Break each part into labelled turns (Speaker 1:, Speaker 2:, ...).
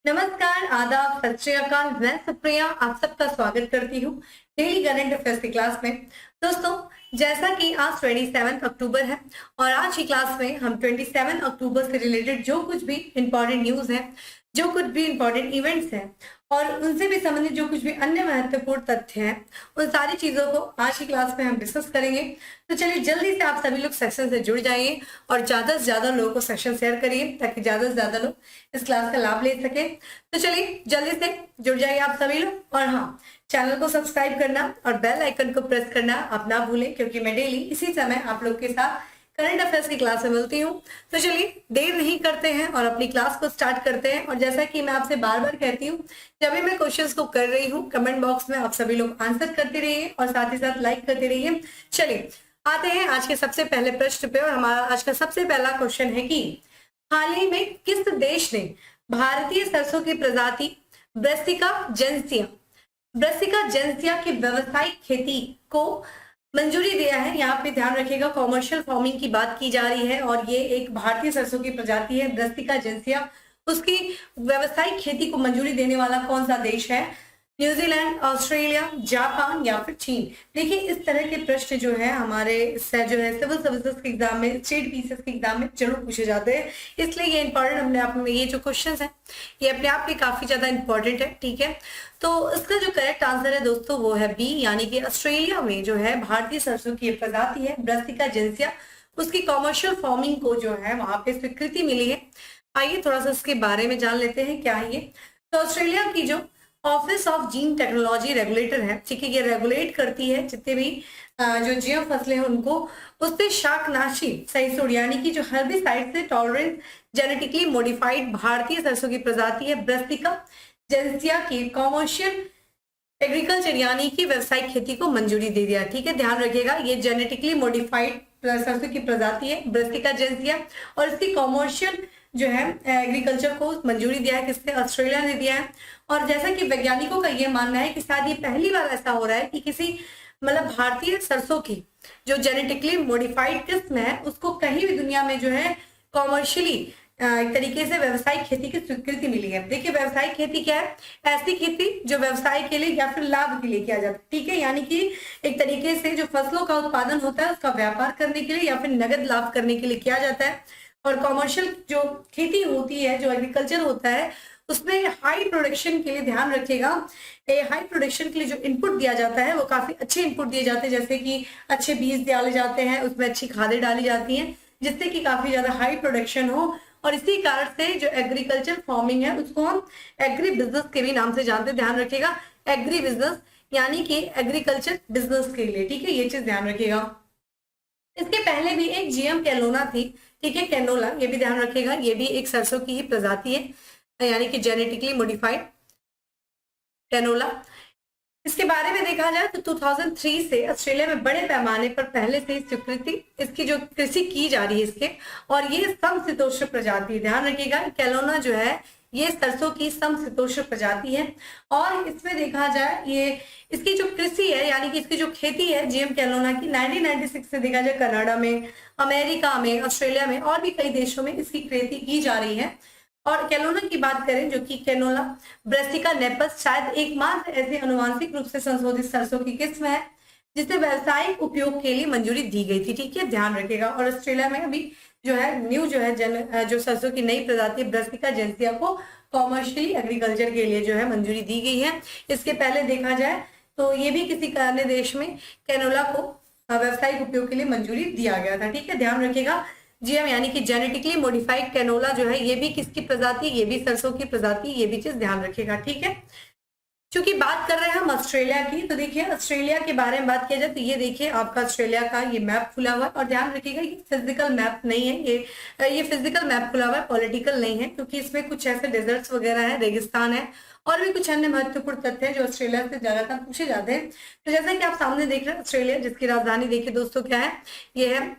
Speaker 1: नमस्कार, आदाब, सत श्री अकाल। मैं सुप्रिया आप सबका स्वागत करती हूँ डेली करंट अफेयर्स की क्लास में। दोस्तों, जैसा कि आज 27 अक्टूबर है और आज की क्लास में हम 27 अक्टूबर से रिलेटेड जो कुछ भी इंपॉर्टेंट न्यूज है, जो कुछ भी इंपॉर्टेंट इवेंट्स हैं और उनसे भी संबंधित जो कुछ भी अन्य महत्वपूर्ण तथ्य हैं, उन सारी चीजों को आज की क्लास में हम डिस्कस करेंगे। तो चलिए जल्दी से आप सभी लोग सेक्शन से जुड़ जाइए और ज्यादा से ज्यादा लोगों को सेक्शन शेयर करिए ताकि ज्यादा से ज्यादा लोग इस क्लास का लाभ ले सके। तो चलिए जल्दी से जुड़ जाइए आप सभी लोग, और हाँ, चैनल को सब्सक्राइब करना और बेल आइकन को प्रेस करना आप ना भूलें, क्योंकि मैं डेली इसी समय आप लोग के साथ करंट अफेयर्स की क्लास में मिलती हूँ। तो चलिए देर नहीं करते हैं और अपनी क्लास को स्टार्ट करते हैं। और जैसा कि मैं आपसे बार बार कहती हूँ, जब भी मैं क्वेश्चंस को कर रही हूँ, कमेंट बॉक्स में आप सभी लोग आंसर करते रहिए और साथ ही साथ लाइक करते रहिए। चलिए आते हैं आज के सबसे पहले प्रश्न पे। और हमारा आज का सबसे पहला क्वेश्चन है कि हाल ही में किस देश ने भारतीय सरसों की प्रजाति ब्रासिका जेनेसिया की व्यावसायिक खेती को मंजूरी दिया है? यहाँ पे ध्यान रखिएगा, कॉमर्शियल फार्मिंग की बात की जा रही है और ये एक भारतीय सरसों की प्रजाति है ब्रासिका जेनेसिया। उसकी व्यावसायिक खेती को मंजूरी देने वाला कौन सा देश है? न्यूजीलैंड, ऑस्ट्रेलिया, जापान या फिर चीन? देखिए, इस तरह के प्रश्न जो है हमारे जो है सिविल सर्विसेज के एग्जाम में, स्टेट पीसीएस के एग्जाम में जरूर पूछे जाते हैं, इसलिए ये इंपॉर्टेंट अपने आप में, ये जो क्वेश्चंस हैं ये अपने आप में काफी ज्यादा इंपॉर्टेंट है। ठीक है, तो इसका जो करेक्ट आंसर है दोस्तों वो है बी, यानी कि ऑस्ट्रेलिया में जो है भारतीय सरसों की प्रजाति है ब्रासिका जेनेसिया, उसकी कॉमर्शियल फार्मिंग को जो है वहां पे स्वीकृति मिली है। आइए थोड़ा सा इसके बारे में जान लेते हैं क्या है ये। तो ऑस्ट्रेलिया की जो office of gene technology regulator है, ठीक है, ये रेगुलेट करती है जितने भी जो जीएम फसलें हैं उनको, उससे शाकनाशी सहिष्णु यानी कि जो हर्बिसाइड से टॉलरेंट जेनेटिकली मॉडिफाइड भारतीय सरसों की प्रजाति है ब्रासिका जेनेसिया की कॉमर्शियल एग्रीकल्चर यानी कि व्यावसायिक खेती को मंजूरी दे दिया। ठीक है, ध्यान रखिएगा, ये जेनेटिकली मॉडिफाइड सरसों की प्रजाति है ब्रासिका जेनेसिया और इसकी कॉमर्शियल जो है एग्रीकल्चर को मंजूरी दिया है। किसने? ऑस्ट्रेलिया ने दिया है। और जैसा कि वैज्ञानिकों का यह मानना है कि शायद ये पहली बार ऐसा हो रहा है कि किसी भारतीय सरसों की जो जेनेटिकली मॉडिफाइड किस्म है उसको कहीं भी दुनिया में जो है कॉमर्शियली एक तरीके से व्यावसायिक खेती की स्वीकृति मिली है। देखिए, व्यावसायिक खेती क्या है? ऐसी खेती जो व्यवसाय के लिए या फिर लाभ के लिए किया जाता है। ठीक है, यानी कि एक तरीके से जो फसलों का उत्पादन होता है उसका व्यापार करने के लिए या फिर नगद लाभ करने के लिए किया जाता है। और कॉमर्शियल जो खेती होती है, जो एग्रीकल्चर होता है, उसमें हाई प्रोडक्शन के लिए ध्यान रखिएगा, हाई प्रोडक्शन के लिए जो इनपुट दिया जाता है वो काफी अच्छे इनपुट दिए जाते हैं, जैसे कि अच्छे बीज डाले जाते हैं, उसमें अच्छी खादें डाली जाती हैं जिससे कि काफी ज्यादा हाई प्रोडक्शन हो। और इसी कारण से जो एग्रीकल्चर फार्मिंग है उसको हम एग्री बिजनेस के भी नाम से जानते हैं। ध्यान रखिएगा, एग्री बिजनेस यानी कि एग्रीकल्चर बिजनेस के लिए। ठीक है, ये चीज ध्यान रखिएगा। इसके पहले भी एक जीएम कैलोना थी, ठीक है, कैनोला, ये भी ध्यान रखिएगा, ये भी एक सरसों की ही प्रजाति है यानी कि जेनेटिकली मॉडिफाइड कैनोला। इसके बारे में देखा जाए तो 2003 से ऑस्ट्रेलिया में बड़े पैमाने पर पहले से ही स्वीकृति इसकी जो कृषि की जा रही है इसके, और ये समशीतोष्ण प्रजाति, ध्यान रखिएगा, कैलोना जो है ये सरसों की समशीतोष्ण प्रजाति है। और इसमें देखा जाए ये इसकी जो कृषि है यानी कि इसकी जो खेती है जीएम कैलोना की 1996 से देखा जाए कनाडा में, अमेरिका में, ऑस्ट्रेलिया में और भी कई देशों में इसकी खेती की जा रही है। और कैलोना की बात करें जो कि कैनोला ब्रासिका नेपस शायद एकमात्र ऐसे अनुवांशिक रूप से संशोधित सरसों की किस्म है जिसे व्यावसायिक उपयोग के लिए मंजूरी दी गई थी। ठीक है, ध्यान रखिएगा। और ऑस्ट्रेलिया में अभी जो है न्यू जो है जो सरसों की नई प्रजाति ब्रासिका जेनेसिया को कॉमर्शियली एग्रीकल्चर के लिए जो है मंजूरी दी गई है। इसके पहले देखा जाए तो ये भी किसी अन्य देश में कैनोला को व्यावसायिक उपयोग के लिए मंजूरी दिया गया था। ठीक है, ध्यान रखिएगा, जीएम यानी कि जेनेटिकली मॉडिफाइड कैनोला जो है ये भी किसकी प्रजाति? ये भी सरसों की प्रजाति, ये भी चीज ध्यान रखिएगा। ठीक है, चूंकि बात कर रहे हैं हम ऑस्ट्रेलिया की, तो देखिए ऑस्ट्रेलिया के बारे में बात किया जाए तो ये देखिए आपका ऑस्ट्रेलिया का ये मैप खुला हुआ है। और ध्यान रखिएगा ये फिजिकल मैप नहीं है, ये फिजिकल मैप खुला हुआ है, पॉलिटिकल नहीं है, क्योंकि इसमें कुछ ऐसे डेजर्ट्स वगैरह है, रेगिस्तान है और भी कुछ अन्य महत्वपूर्ण तथ्य है जो ऑस्ट्रेलिया से ज्यादातर पूछे जाते हैं। तो जैसा कि आप सामने देख रहे हैं ऑस्ट्रेलिया, जिसकी राजधानी देखिए दोस्तों क्या है, ये है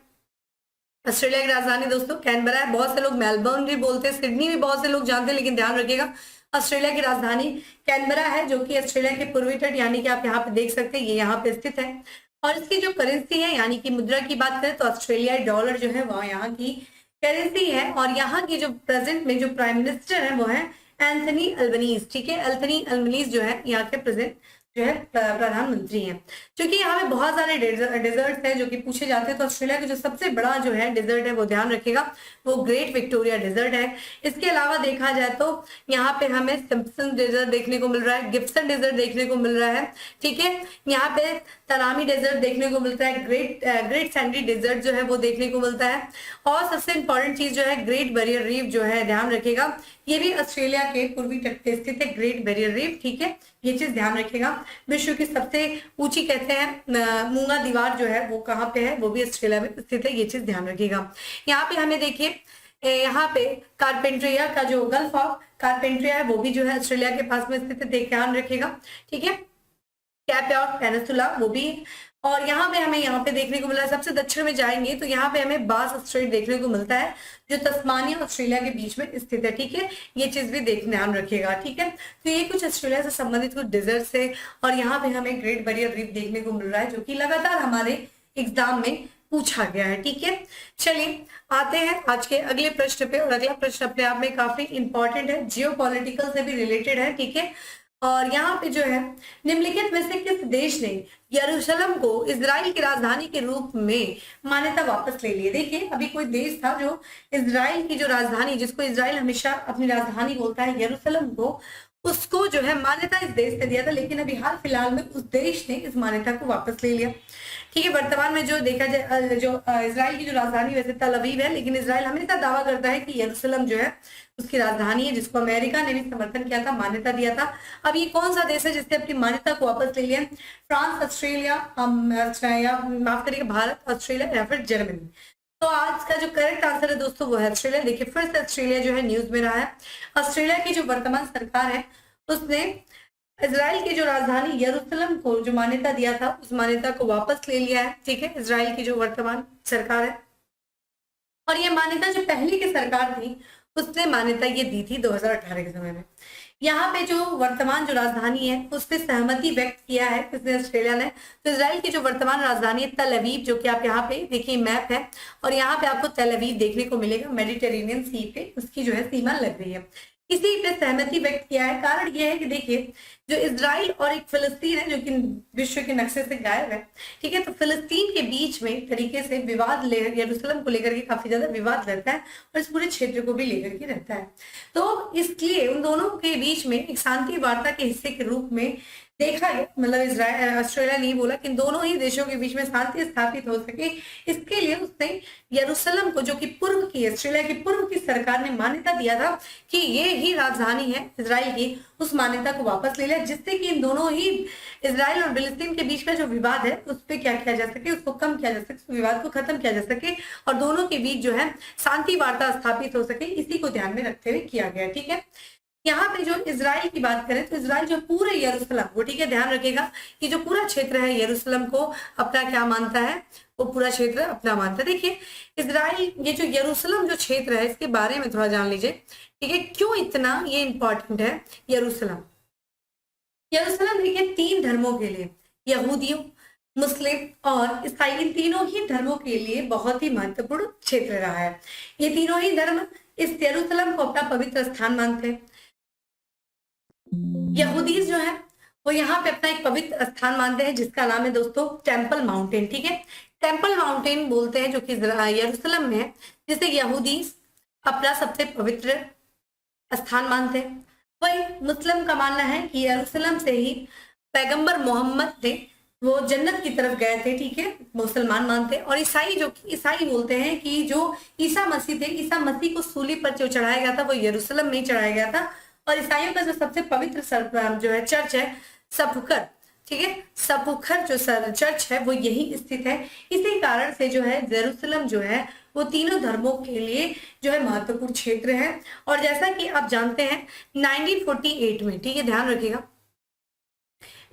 Speaker 1: ऑस्ट्रेलिया की राजधानी दोस्तों कैनबरा है। बहुत से लोग मेलबर्न भी बोलते हैं, सिडनी भी बहुत से लोग जानते हैं, लेकिन ध्यान रखिएगा ऑस्ट्रेलिया की राजधानी कैनबरा है, जो कि ऑस्ट्रेलिया के पूर्वी तट यानी कि आप यहाँ पे देख सकते हैं ये यहाँ पे स्थित है। और इसकी जो करेंसी है यानी कि मुद्रा की बात करें तो ऑस्ट्रेलियाई डॉलर जो है वह यहाँ की करेंसी है। और यहाँ की जो प्रेजेंट में जो प्राइम मिनिस्टर है वो है एंथनी अल्बनीज, ठीक है, एंथनी अल्बनीज जो है यहाँ के प्रेजेंट जो है प्रधानमंत्री हैं। क्योंकि यहाँ पे बहुत सारे डेजर्ट हैं जो कि पूछे जाते हैं, तो ऑस्ट्रेलिया का जो सबसे बड़ा जो है डेजर्ट है वो ध्यान रखेगा, वो ग्रेट विक्टोरिया डेजर्ट है। इसके अलावा देखा जाए तो यहाँ पे हमें सिम्पसन डेजर्ट देखने को मिल रहा है, गिब्सन डेजर्ट देखने को मिल रहा है, ठीक है, यहाँ पे तनामी डेजर्ट देखने को मिलता है, ग्रेट सैंडी डेजर्ट जो है वो देखने को मिलता है। और सबसे इंपॉर्टेंट चीज जो है ग्रेट बैरियर रीफ जो है, ध्यान रखेगा, ये भी ऑस्ट्रेलिया के पूर्वी तट पे स्थित है, ग्रेट बैरियर रीफ, ठीक है, ये चीज ध्यान रखेगा। विश्व की सबसे ऊंची कहते हैं मूंगा दीवार जो है वो कहाँ पे है, वो भी ऑस्ट्रेलिया में स्थित है, ये चीज ध्यान रखिएगा। यहाँ पे हमें देखिए, यहाँ पे कारपेंट्रिया का जो गल्फ ऑफ कारपेंट्रिया है वो भी जो है ऑस्ट्रेलिया के पास में स्थित है, ध्यान रखिएगा, ठीक है, कैप ऑफ पेनिसुला वो भी। और यहाँ पे हमें यहाँ पे देखने को मिला, सबसे दक्षिण में जाएंगे तो यहाँ पे हमें बास स्ट्रेट देखने को मिलता है जो तस्मानिया ऑस्ट्रेलिया के बीच में स्थित है, ठीक है, ये चीज भी ध्यान रखिएगा, ठीक है। तो ये कुछ ऑस्ट्रेलिया से संबंधित कुछ डिजर्ट से, और यहाँ पे हमें ग्रेट बैरियर रीफ देखने को मिल रहा है जो कि लगातार हमारे एग्जाम में पूछा गया है, ठीक है। चलिए आते हैं आज के अगले प्रश्न पे, और अगला प्रश्न अपने आप में काफी इंपॉर्टेंट है, जियोपॉलिटिकल से भी रिलेटेड है, ठीक है। और यहाँ पे जो है, निम्नलिखित में से किस देश ने यरूशलेम को इजराइल की राजधानी के रूप में मान्यता वापस ले ली? देखिए, अभी कोई देश था जो इजराइल की जो राजधानी, जिसको इजराइल हमेशा अपनी राजधानी बोलता है, यरूशलेम को, उसको जो है मान्यता इस देश ने दिया था, लेकिन अभी हाल फिलहाल में उस देश ने इस मान्यता को वापस ले लिया, ठीक है। वर्तमान में जो देखा जाए, जो इजराइल की जो राजधानी वैसे तल अवीव है, लेकिन इजराइल हमेशा दावा करता है कि यरूशलेम जो है उसकी राजधानी है, जिसको अमेरिका ने भी समर्थन किया था, मान्यता दिया था। अब ये कौन सा देश है जिसने अपनी मान्यता को वापस ले लिया? फ्रांस, ऑस्ट्रेलिया, माफ करिए, भारत, ऑस्ट्रेलिया या फिर जर्मनी। तो आज का जो करेक्ट आंसर है दोस्तों वो है ऑस्ट्रेलिया। देखिए, फिर से ऑस्ट्रेलिया जो है न्यूज में रहा है। ऑस्ट्रेलिया की जो वर्तमान सरकार है उसने इजराइल की जो राजधानी यरूशलेम को जो मान्यता दिया था, उस मान्यता को वापस ले लिया है, ठीक है, इजराइल की जो वर्तमान सरकार है। और ये मान्यता जो पहले की सरकार थी उसने मान्यता ये दी थी 2018 के समय में। यहाँ पे जो वर्तमान जो राजधानी है उस पर सहमति व्यक्त किया है किसने? ऑस्ट्रेलिया ने। तो इजराइल की जो वर्तमान राजधानी है तल अवीव, जो कि आप यहाँ पे देखिए मैप है, और यहाँ पे आपको तल अवीव देखने को मिलेगा, मेडिटेरेनियन सी पे उसकी जो है सीमा लग रही है, इसी पे सहमति व्यक्त किया है। कारण यह है कि देखिए, जो इजराइल और एक फिलिस्तीन है जो कि विश्व के नक्शे से गायब है, ठीक है, तो फिलिस्तीन के बीच में तरीके से विवाद यरूशलेम को लेकर के काफी ज्यादा विवाद रहता है, और इस पूरे क्षेत्र को भी लेकर के रहता है। तो इसलिए उन दोनों के बीच में एक शांति वार्ता के हिस्से के रूप में देखा गया, मतलब ऑस्ट्रेलिया ने बोला कि दोनों ही देशों के बीच में शांति स्थापित हो सके, इसके लिए उसने यरूशलेम को, जो कि पूर्व की ऑस्ट्रेलिया की पूर्व की सरकार ने मान्यता दिया था कि ये ही राजधानी है इजराइल की, उस मान्यता को वापस ले लिया, जिससे कि इन दोनों ही इजराइल और फिलिस्तीन के बीच का जो विवाद है उस पर क्या किया जा सके, उसको कम किया जा सके, विवाद को खत्म किया जा सके, और दोनों के बीच जो है शांति वार्ता स्थापित हो सके, इसी को ध्यान में रखते हुए किया गया, ठीक है। यहाँ पे जो इजराइल की बात करें तो इजराइल जो पूरे यरूशलेम वो, ठीक है, ध्यान रखेगा कि जो पूरा क्षेत्र है यरूशलेम को अपना क्या मानता है, वो पूरा क्षेत्र अपना मानता है। देखिए, इजराइल ये जो यरूशलेम जो क्षेत्र है इसके बारे में थोड़ा जान लीजिए, ठीक है, क्यों इतना ये इंपॉर्टेंट है यरूशलेम। यरूशलेम देखिए 3 धर्मों के लिए, यहूदियों, मुस्लिम और ईसाई, इन तीनों ही धर्मों के लिए बहुत ही महत्वपूर्ण क्षेत्र रहा है। ये तीनों ही धर्म इस यरूशलेम को अपना पवित्र स्थान मानते हैं। यहूदीज जो है वो यहाँ पे अपना एक पवित्र स्थान मानते हैं जिसका नाम है दोस्तों टेम्पल माउंटेन, ठीक है, टेम्पल माउंटेन बोलते हैं, जो कि यरूशलेम में है, जिसे यहूदीज अपना सबसे पवित्र स्थान मानते हैं। वही मुस्लिम का मानना है कि यरूशलेम से ही पैगंबर मोहम्मद थे वो जन्नत की तरफ गए थे, ठीक है, मुसलमान मानते हैं। और ईसाई बोलते हैं कि जो ईसा मसीह थे, ईसा मसीह को सूली पर जो चढ़ाया गया था वो यरूशलेम में ही चढ़ाया गया था। और ईसाइयों का जो सबसे पवित्र जो है चर्च है सपुखर, ठीक है, सपुखर जो चर्च है वो यही स्थित है। इसी कारण से जो है यरूशलेम जो है वो तीनों धर्मों के लिए जो है महत्वपूर्ण क्षेत्र है। और जैसा कि आप जानते हैं 1948 में, ठीक है, ध्यान रखिएगा,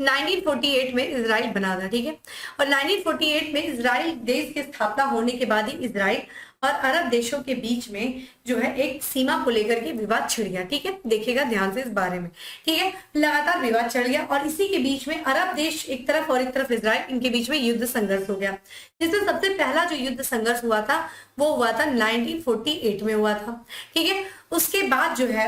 Speaker 1: 1948 में इजराइल बना था, ठीक है, और 1948 में इजराइल देश की स्थापना होने के बाद ही इजराइल और अरब देशों के बीच में जो है एक सीमा को लेकर के विवाद छिड़ गया, ठीक है, देखिएगा ध्यान से इस बारे में, ठीक है, लगातार विवाद चढ़ गया, और इसी के बीच में अरब देश एक तरफ और एक तरफ इजराइल, इनके बीच में युद्ध संघर्ष हो गया। जिसमें सबसे पहला जो युद्ध संघर्ष हुआ था वो हुआ था 1948 में हुआ था, ठीक है। उसके बाद जो है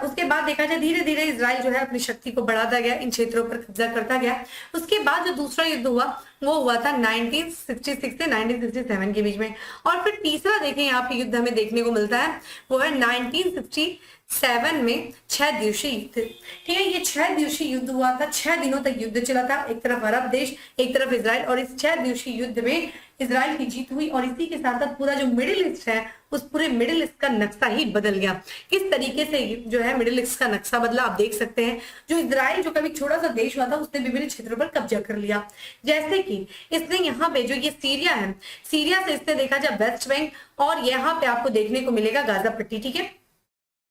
Speaker 1: उसके बाद देखा जाए धीरे धीरे इजराइल जो है अपनी शक्ति को बढ़ाता गया, इन क्षेत्रों पर कब्जा करता गया। उसके बाद जो दूसरा युद्ध हुआ वो हुआ था 1966 से 1967 के बीच में। और फिर तीसरा देखें यहाँ पे युद्ध हमें देखने को मिलता है, वो है 1967 में 6 दिवसीय युद्ध। ठीक है, ये 6 दिवसीय युद्ध हुआ था, 6 दिनों तक युद्ध चला था, एक तरफ अरब देश एक तरफ इजराइल, और इस 6 दिवसीय युद्ध में इजराइल की जीत हुई। और इसी के साथ साथ पूरा जो मिडिल ईस्ट है उस पूरे मिडिल ईस्ट का नक्शा ही बदल गया। किस तरीके से जो है मिडिल ईस्ट का नक्शा बदला आप देख सकते हैं। जो इजराइल जो कभी छोटा सा देश हुआ था उसने विभिन्न क्षेत्रों पर कब्जा कर लिया, जैसे कि इसने यहाँ पे जो ये सीरिया है, सीरिया से इसने देखा जाए वेस्ट बैंक, और यहाँ पे आपको देखने को मिलेगा गाजा पट्टी। ठीक है,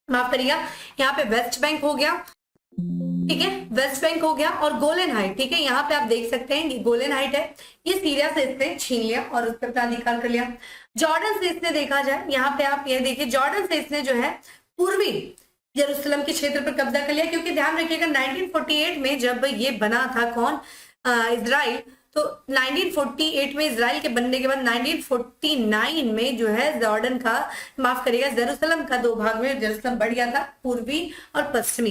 Speaker 1: माफ करिएगा, यहाँ पे वेस्ट बैंक हो गया, ठीक है, वेस्ट बैंक हो गया, और गोलन हाइट। ठीक है, यहाँ पे आप देख सकते हैं ये गोलन हाइट है, ये सीरिया से इसने छीन लिया और उस पर अपना अधिकार कर लिया। जॉर्डन से इसने देखा जाए, यहाँ पे आप ये देखिए, जॉर्डन से इसने जो है पूर्वी यरूशलेम के क्षेत्र पर कब्जा कर लिया, क्योंकि ध्यान रखिएगा 1948 में जब ये बना था कौन, इजराइल, तो 1948 में इजराइल के बनने के बाद 1949 में जो है जॉर्डन का, माफ करिएगा, जेरूसलम का 2 भाग में जेरूसलम बढ़ गया था, पूर्वी और पश्चिमी।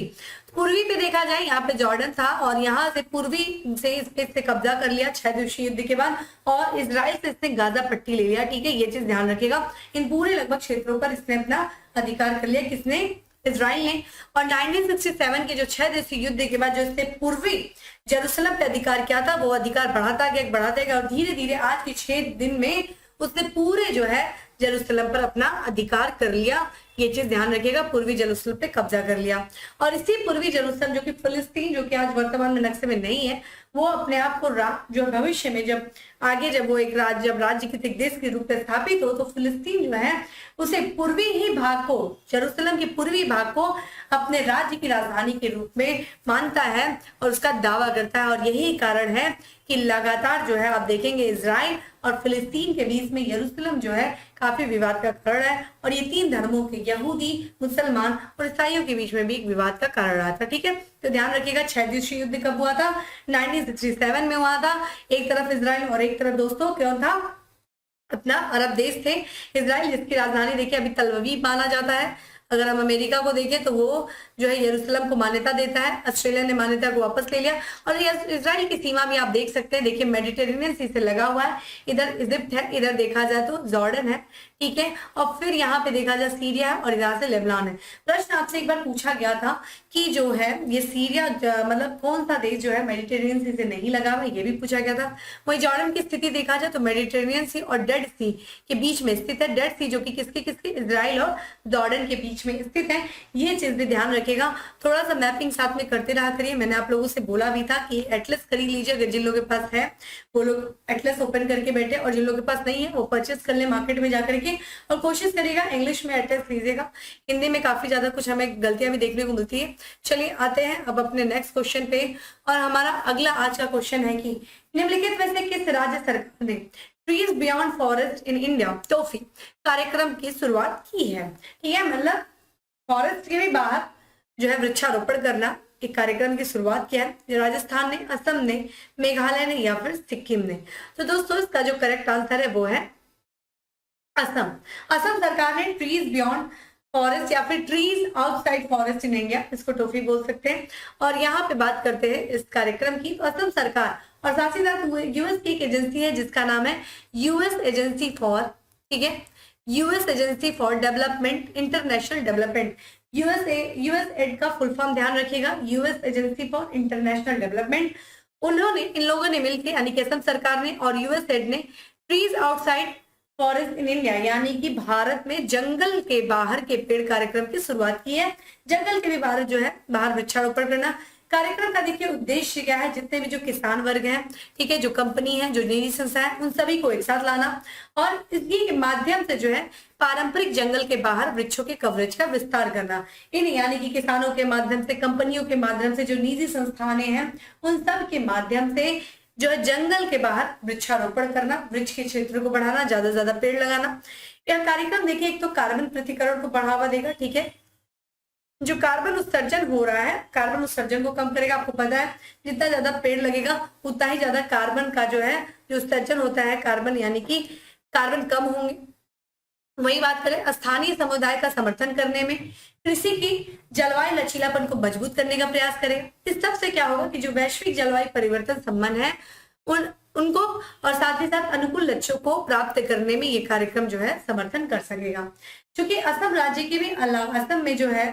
Speaker 1: पूर्वी पे देखा जाए यहाँ पे जॉर्डन था, और यहाँ से पूर्वी से इससे कब्जा कर लिया 6 दिवसीय युद्ध के बाद, और इजराइल से इसने गाजा पट्टी ले लिया। ठीक है, ये चीज ध्यान रखिएगा, इन पूरे लगभग क्षेत्रों पर इसने अपना अधिकार कर लिया, किसने, इजराइल ने। और 1967 के जो 6 दिवसीय युद्ध के बाद जो इसने पूर्वी जेरूसलम पे अधिकार किया था वो अधिकार बढ़ाता गया, और धीरे धीरे आज के 6 दिन में उसने पूरे जो है जेरूसलम पर अपना अधिकार कर लिया। ये चीज ध्यान रखिएगा, पूर्वी जेरूसलम पे कब्जा कर लिया। और इसी पूर्वी जेरूसलम जो कि फिलिस्तीन, जो कि आज वर्तमान में नक्शे में नहीं है, वो अपने आप को जो भविष्य में जब आगे जब वो एक राज्य किसी देश के रूप में स्थापित हो, तो फिलिस्तीन जो है उसे पूर्वी ही भाग को, जेरूसलम के पूर्वी भाग को अपने राज्य की राजधानी के रूप में मानता है और उसका दावा करता है। और यही कारण है कि लगातार जो है आप देखेंगे इजराइल और फिलिस्तीन के बीच में यरूशलेम जो है काफी विवाद का कारण है, और ये 3 धर्मों के यहूदी, मुसलमान और ईसाइयों के बीच में भी एक विवाद का कारण रहा था। ठीक है, तो ध्यान रखिएगा 6 दिवसीय युद्ध कब हुआ था, 1967 में हुआ था। एक तरफ इजराइल और एक तरफ दोस्तों कौन था, अपना अरब देश थे। इजराइल जिसकी राजधानी देखिए अभी तल अवीव माना जाता है। अगर हम अमेरिका को देखें तो वो जो है यरूशलेम को मान्यता देता है, ऑस्ट्रेलिया ने मान्यता को वापस ले लिया। और इजराइल की सीमा भी आप देख सकते हैं, देखिए मेडिटेरेनियन सी से लगा हुआ है, इधर इजिप्ट है, इधर देखा जाए तो जॉर्डन है। ठीक है, और फिर यहाँ पे देखा जाए सीरिया है, और इधर से लेबनान है। प्रश्न आपसे एक बार पूछा गया था कि जो है ये सीरिया मतलब कौन सा देश जो है मेडिटेरेनियन सी से नहीं लगा हुआ, ये भी पूछा गया था। वही जॉर्डन की स्थिति देखा जाए तो मेडिटेरेनियन सी और डेड सी के बीच में स्थित है। डेड सी जो कि किसके इजराइल और जॉर्डन के बीच में स्थित है। ये चीज भी ध्यान रखिएगा, थोड़ा सा मैपिंग साथ में करते रहा करिए। मैंने आप लोगों से बोला भी था कि एटलस खरीद लीजिए, अगर जिन लोगों के पास है वो लोग एटलस ओपन करके बैठे, और जिन लोगों के पास नहीं है वो परचेस कर ले मार्केट में जाकर के, और कोशिश करिएगा इंग्लिश में एटलस लीजिएगा। हिंदी में काफी ज्यादा कुछ हमें गलतियां भी देखने को मिलती है। चलिए आते हैं अब अपने नेक्स्ट क्वेश्चन पे, और हमारा अगला आज का क्वेश्चन है कि निम्नलिखित में से किस राज्य सरकार ने trees beyond forest in India toffee कार्यक्रम की शुरुआत की है। ठीक है, मतलब फॉरेस्ट के भी बाहर जो है वृक्षारोपण करना एक कार्यक्रम की शुरुआत किया है। राजस्थान ने, असम ने, मेघालय ने या फिर सिक्किम ने। तो दोस्तों इसका जो करेक्ट आंसर है वो है असम। असम सरकार ने ट्रीज बियॉन्ड फॉरेस्ट या फिर trees outside forest in India, इसको टोफी बोल सकते हैं। और यहाँ पे बात करते हैं इस कार्यक्रम की, तो असम सरकार और साथ ही साथ यूएस की एक एजेंसी है जिसका नाम है यूएस एजेंसी फॉर, ठीक है, US agency for development, international development. US add का फुल फॉर्म ध्यान रखिएगा, US agency for international development. उन्होंने, इन लोगों ने मिलकर यानी कि असम सरकार ने और यूएस एड ने trees outside forest in India यानी कि भारत में जंगल के बाहर के पेड़ कार्यक्रम की शुरुआत की है। जंगल के भी बाहर जो है बाहर वृक्षारोपण करना। कार्यक्रम का देखिए उद्देश्य क्या है, जितने भी जो किसान वर्ग हैं, ठीक है, जो कंपनी है, जो निजी संस्था है, उन सभी को एक साथ लाना और इसी के माध्यम से जो है पारंपरिक जंगल के बाहर वृक्षों के कवरेज का विस्तार करना। इन यानी कि किसानों के माध्यम से, कंपनियों के माध्यम से, जो निजी संस्थानें हैं, उन सब के माध्यम से जो है जंगल के बाहर वृक्षारोपण करना, वृक्ष के क्षेत्र को बढ़ाना, ज्यादा से ज्यादा पेड़ लगाना। यह कार्यक्रम देखिए एक तो कार्बन पृथक्करण को बढ़ावा देगा, ठीक है, जो कार्बन उत्सर्जन हो रहा है, कार्बन उत्सर्जन को कम करेगा। आपको पता है जितना ज्यादा पेड़ लगेगा उतना ही ज्यादा कार्बन का जो है जो उत्सर्जन होता है, कार्बन यानी कि कार्बन कम होंगे, वही बात करें स्थानीय समुदाय का समर्थन करने में, कृषि की जलवायु लचीलापन को मजबूत करने का प्रयास करेगा। इस सब से क्या होगा कि जो वैश्विक जलवायु परिवर्तन संबंध है उनको और साथ ही साथ अनुकूल लक्ष्यों को प्राप्त करने में ये कार्यक्रम जो है समर्थन कर सकेगा। क्योंकि असम राज्य के भी अलावा असम में जो है,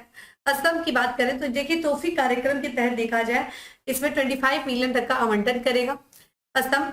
Speaker 1: असम की बात करें तो देखिए तोहफी कार्यक्रम के तहत देखा जाए इसमें 25 मिलियन तक का आवंटन करेगा असम,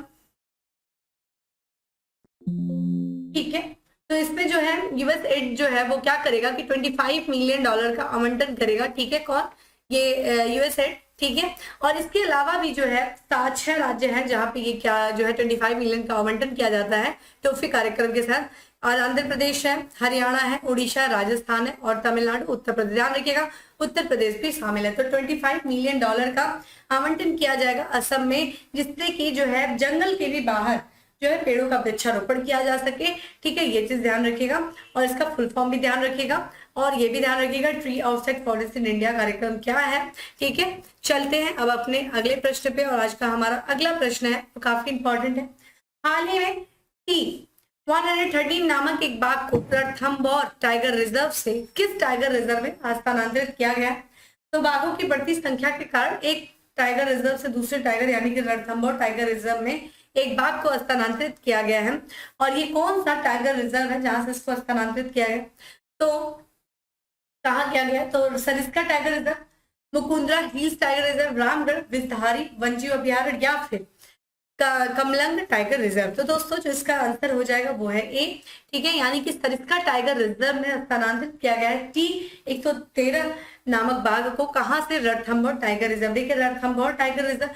Speaker 1: ठीक है। तो इसमें जो है यूएस एड जो है वो क्या करेगा कि $25 मिलियन का आवंटन करेगा, ठीक है। कौन? ये यूएस एड, ठीक है। और इसके अलावा भी जो है 6 राज्य हैं जहां पे ये क्या जो है 25 मिलियन का आवंटन किया जाता है टोफी कार्यक्रम के साथ। और आंध्र प्रदेश है, हरियाणा है, उड़ीसा, राजस्थान है और तमिलनाडु, उत्तर प्रदेश, ध्यान रखिएगा उत्तर प्रदेश भी शामिल है। तो $25 मिलियन का आवंटन किया जाएगा असम में, जिससे कि जो है जंगल के भी बाहर जो है पेड़ों का वृक्षारोपण किया जा सके, ठीक है। ये चीज ध्यान रखिएगा और इसका फुल फॉर्म भी ध्यान रखिएगा और ये भी ध्यान रखिएगा tree outside forest in India कार्यक्रम क्या है, ठीक है। चलते हैं अब अपने अगले प्रश्न पे और आज का हमारा अगला प्रश्न है तो काफी इंपॉर्टेंट है। हाल ही में T113 नामक एक बाघ को रणथंभौर टाइगर रिजर्व से किस टाइगर रिजर्व में स्थानांतरित किया गया है? तो बाघों की बढ़ती संख्या के कारण एक टाइगर रिजर्व से दूसरे टाइगर यानी कि रणथंभौर टाइगर रिजर्व में एक बाघ को स्थानांतरित किया गया है। और ये कौन सा टाइगर रिजर्व है जहां से इसको स्थानांतरित किया गया? तो कहा किया गया? तो Sariska tiger reserve, Mukundra hills tiger reserve, Ramgarh Vishdhari वन्यजीव अभयारण्य या फिर कमलंग टाइगर रिजर्व। तो दोस्तों जो इसका आंसर हो जाएगा वो है ए, ठीक है। यानी कि सरिस्का टाइगर रिजर्व में स्थानांतरित किया गया है T113 नामक बाघ को। कहां से? Ranthambore tiger reserve. देखिए रणथंभौर टाइगर रिजर्व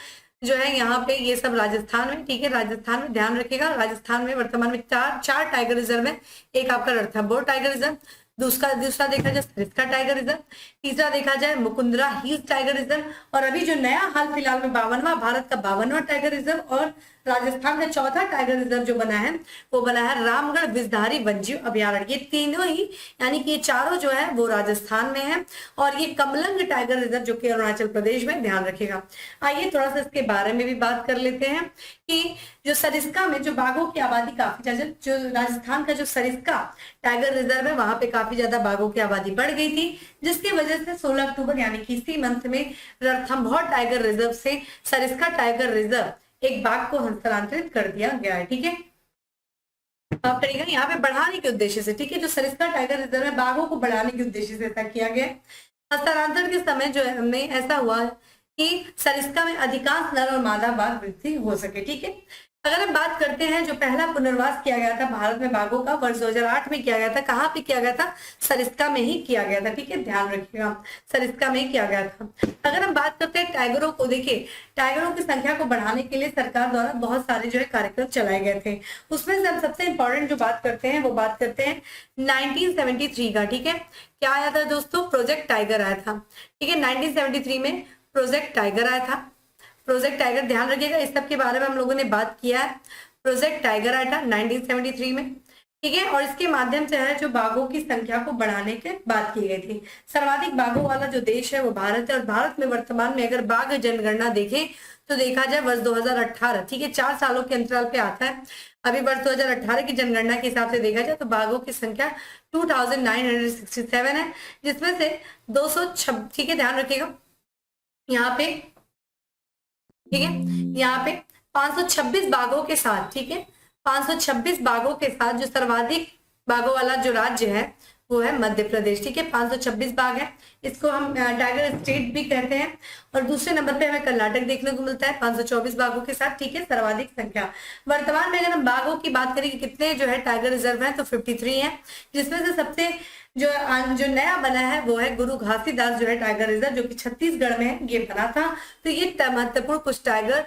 Speaker 1: जो है यहाँ पे ये सब राजस्थान में, ठीक है। राजस्थान में ध्यान रखिएगा, राजस्थान में वर्तमान में चार टाइगर रिजर्व है। एक आपका रणथंभौर टाइगर रिजर्व, दूसरा देखा जाए सरिस्का टाइगर रिजर्व, तीसरा देखा जाए मुकुंदरा हिल्स टाइगर रिजर्व और अभी जो नया हाल फिलहाल में 52वां भारत का 52वां टाइगर रिजर्व और राजस्थान का चौथा टाइगर रिजर्व जो बना है वो बना है रामगढ़ विषधारी वन्यजीव अभयारण्य। ये तीनों ही यानी कि ये चारों जो है वो राजस्थान में है और ये कमलंग टाइगर रिजर्व जो कि अरुणाचल प्रदेश में, ध्यान रखिएगा। आइए थोड़ा सा इसके बारे में भी बात कर लेते हैं कि जो सरिस्का में जो बाघों की आबादी काफी ज्यादा, जो राजस्थान का जो सरिस्का टाइगर रिजर्व है वहां पे काफी ज्यादा बाघों की आबादी बढ़ गई थी, जिसकी वजह से 16 अक्टूबर यानी कि इसी मंथ में रणथंभौर टाइगर रिजर्व से सरिस्का टाइगर रिजर्व एक बाघ को हस्तांतरित कर दिया गया है, ठीक है। आप करिएगा यहाँ पे बढ़ाने के उद्देश्य से, ठीक है। जो सरिस्का टाइगर रिजर्व है बाघों को बढ़ाने के उद्देश्य से ऐसा किया गया। हस्तांतरण के समय जो है हमें ऐसा हुआ कि सरिस्का में अधिकांश नर और मादा बाघ वृद्धि हो सके, ठीक है। अगर हम बात करते हैं जो पहला पुनर्वास किया गया था भारत में बाघों का वर्ष 2008 में किया गया था। कहाँ पे किया गया था? सरिस्का में ही किया गया था, ठीक है। ध्यान रखिएगा सरिस्का में ही किया गया था। अगर हम बात करते हैं टाइगरों को, देखिए टाइगरों की संख्या को बढ़ाने के लिए सरकार द्वारा बहुत सारे जो है कार्यक्रम चलाए गए थे। उसमें से हम सबसे इंपॉर्टेंट जो बात करते हैं वो बात करते हैं 1973 का, ठीक है। क्या आया था दोस्तों? प्रोजेक्ट टाइगर आया था, ठीक है। 1973 में प्रोजेक्ट टाइगर आया था। प्रोजेक्ट टाइगर, ध्यान रखिएगा इस सब के बारे में हम लोगों ने बात किया है। प्रोजेक्ट टाइगर आया था 1973 में, ठीक है। और इसके माध्यम से है जो बाघों की संख्या को बढ़ाने की बात की गई थी। सर्वाधिक बाघों वाला जो देश है वो भारत है और भारत में वर्तमान में अगर बाघ जनगणना देखें तो देखा जाए वर्ष 2018, ठीक है, 4 सालों के अंतराल पे आता है। अभी वर्ष 2018 की जनगणना के हिसाब से देखा जाए तो बाघों की संख्या 2967 है, जिसमें से 206, ठीक है, ध्यान रखिएगा यहाँ पे, ठीक है, यहाँ पे 526 बाघों के साथ, ठीक है, 526 बाघों के साथ जो सर्वाधिक बाघों वाला जो राज्य है वो है मध्य प्रदेश, ठीक है। 526 बाघ है, इसको हम टाइगर स्टेट भी कहते हैं। और दूसरे नंबर पे हमें कर्नाटक देखने को मिलता है 524 बाघों के साथ, ठीक है, सर्वाधिक संख्या। वर्तमान में अगर हम बाघों की बात करें कि कितने जो है टाइगर रिजर्व है तो 53 है, जिसमें से सबसे जो नया बना है वो है गुरु घासीदास जो है टाइगर रिजर्व, जो कि छत्तीसगढ़ में ये बना था। तो ये महत्वपूर्ण कुछ टाइगर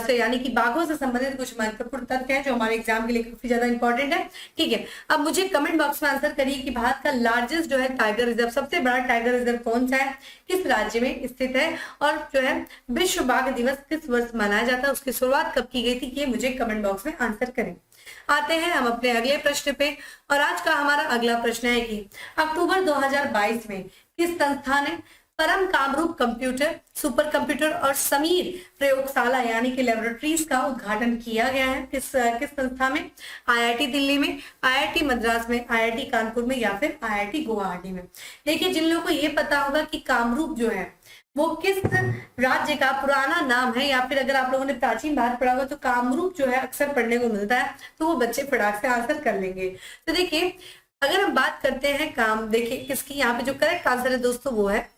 Speaker 1: से यानी कि बाघों से संबंधित कुछ महत्वपूर्ण तथ्य हैं जो हमारे एग्जाम के लिए काफी ज्यादा इंपॉर्टेंट है, ठीक है। अब मुझे कमेंट बॉक्स में आंसर करिए कि भारत का लार्जेस्ट जो है टाइगर रिजर्व, सबसे बड़ा टाइगर रिजर्व कौन सा है, किस राज्य में स्थित है और जो है विश्व बाघ दिवस किस वर्ष मनाया जाता है, उसकी शुरुआत कब की गई थी, ये मुझे कमेंट बॉक्स में आंसर करें। आते हैं हम अपने अगले प्रश्न पे और आज का हमारा अगला प्रश्न है कि अक्टूबर 2022 में किस संस्था ने परम कामरूप कंप्यूटर सुपर कंप्यूटर और समीर प्रयोगशाला यानी कि लेबोरेटरीज का उद्घाटन किया गया है। किस संस्था में? आईआईटी दिल्ली में, आईआईटी मद्रास में, आईआईटी कानपुर में या फिर आईआईटी गुवाहाटी में। देखिए, जिन लोगों को ये पता होगा कि कामरूप जो है वो किस राज्य का पुराना नाम है, या फिर अगर आप लोगों ने प्राचीन भारत पढ़ा होगा तो कामरूप जो है अक्सर पढ़ने को मिलता है, तो वो बच्चे फटाक से आंसर कर लेंगे। तो देखिए, अगर हम बात करते हैं देखिए किसकी, यहाँ पे जो करेक्ट आंसर है दोस्तों वो है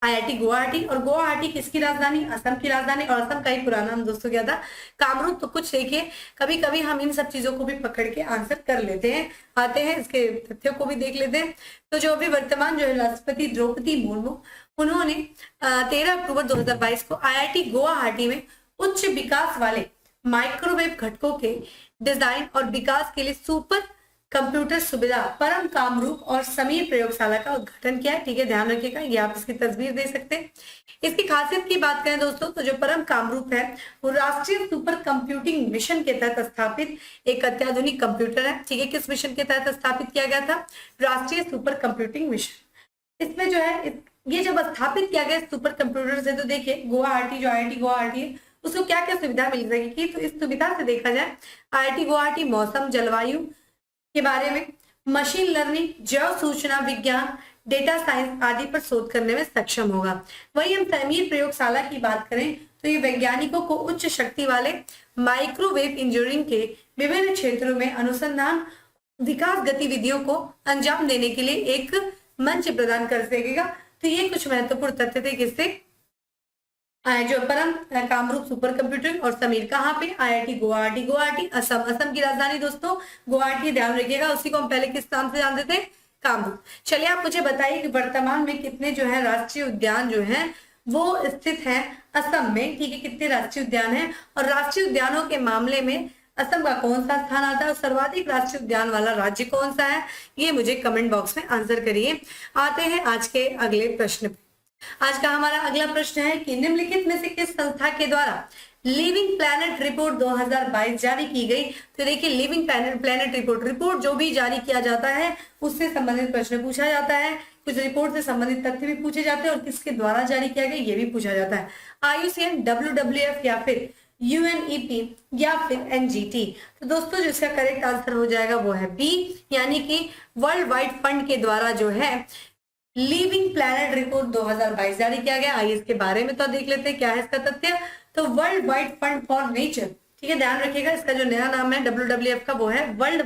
Speaker 1: आईआईटी गुवाहाटी। और गुवाहाटी किसकी राजधानी? असम की राजधानी। और असम का ही पुराना नाम दोस्तों क्या था? कामरूप। तो कुछ देखिए, कभी कभी हम इन सब चीजों को भी पकड़ के आंसर कर लेते हैं, आते हैं, इसके तथ्यों को भी देख लेते हैं। तो जो अभी वर्तमान जो है राष्ट्रपति द्रौपदी मुर्मू, उन्होंने 13 अक्टूबर 2022 को आईआईटी गुवाहाटी में उच्च विकास वाले माइक्रोवेव घटकों के डिजाइन और विकास के लिए सुपर कंप्यूटर सुविधा परम कामरूप और समीर प्रयोगशाला का उद्घाटन किया है। ठीक है, ध्यान रखिएगा, ये आप इसकी तस्वीर दे सकते हैं। इसकी खासियत की बात करें दोस्तों, तो जो परम कामरूप है वो राष्ट्रीय सुपर कंप्यूटिंग मिशन के तहत स्थापित एक अत्याधुनिक कंप्यूटर है। ठीक है, किस मिशन के तहत स्थापित किया गया था? राष्ट्रीय सुपर कंप्यूटिंग मिशन। इसमें जो है ये जब स्थापित किया गया सुपर कंप्यूटर से, तो देखिए गुवाहाटी जो आईआईटी गुवाहाटी है उसको क्या क्या सुविधा मिल सकेगी। तो इस सुविधा से देखा जाए, आईआईटी गुवाहाटी मौसम जलवायु के बारे में, मशीन लर्निंग, जैव सूचना विज्ञान, डेटा साइंस आदि पर शोध करने में सक्षम होगा। वही हम समीर प्रयोगशाला की बात करें तो ये वैज्ञानिकों को उच्च शक्ति वाले माइक्रोवेव इंजीनियरिंग के विभिन्न क्षेत्रों में अनुसंधान विकास गतिविधियों को अंजाम देने के लिए एक मंच प्रदान कर सकेगा। तो ये कुछ महत्वपूर्ण तथ्य थे किससे? जो परम कामरूप सुपर कंप्यूटर और समीर। कहाँ पे? आईआईटी गुवाहाटी। गुवाहाटी असम, असम की राजधानी दोस्तों गुवाहाटी, ध्यान रखिएगा। उसी को हम पहले किस नाम से जानते थे? कामरूप। चलिए आप मुझे बताइए कि वर्तमान में कितने जो है राष्ट्रीय उद्यान जो है वो स्थित है असम में। ठीक है, कितने राष्ट्रीय उद्यान है, और राष्ट्रीय उद्यानों के मामले में असम का कौन सा स्थान आता है, और सर्वाधिक राष्ट्रीय उद्यान वाला राज्य कौन सा है, ये मुझे कमेंट बॉक्स में आंसर करिए। आते हैं आज के अगले प्रश्न पे। आज का हमारा अगला प्रश्न है कि निम्नलिखित में से किस संस्था के द्वारा लिविंग प्लैनेट रिपोर्ट 2022 जारी की गई? तो देखिए, लिविंग प्लैनेट रिपोर्ट जो भी जारी किया जाता है उससे संबंधित प्रश्न पूछा जाता है, कुछ रिपोर्ट से संबंधित तथ्य भी पूछे जाते हैं, और किसके द्वारा जारी किया गया ये भी पूछा जाता है। IUCN, WWF या फिर UNEP या फिर NGT। तो दोस्तों जो इसका करेक्ट आंसर हो जाएगा वो है बी, यानी कि वर्ल्ड वाइड फंड के द्वारा जो है लिविंग प्लैनेट रिपोर्ट 2022 जारी किया गया। आइए इसके बारे में तो देख लेते हैं क्या है इसका तथ्य। तो world wide fund for nature, ठीक है, ध्यान रखिएगा, इसका जो नया नाम है WWF का वो है world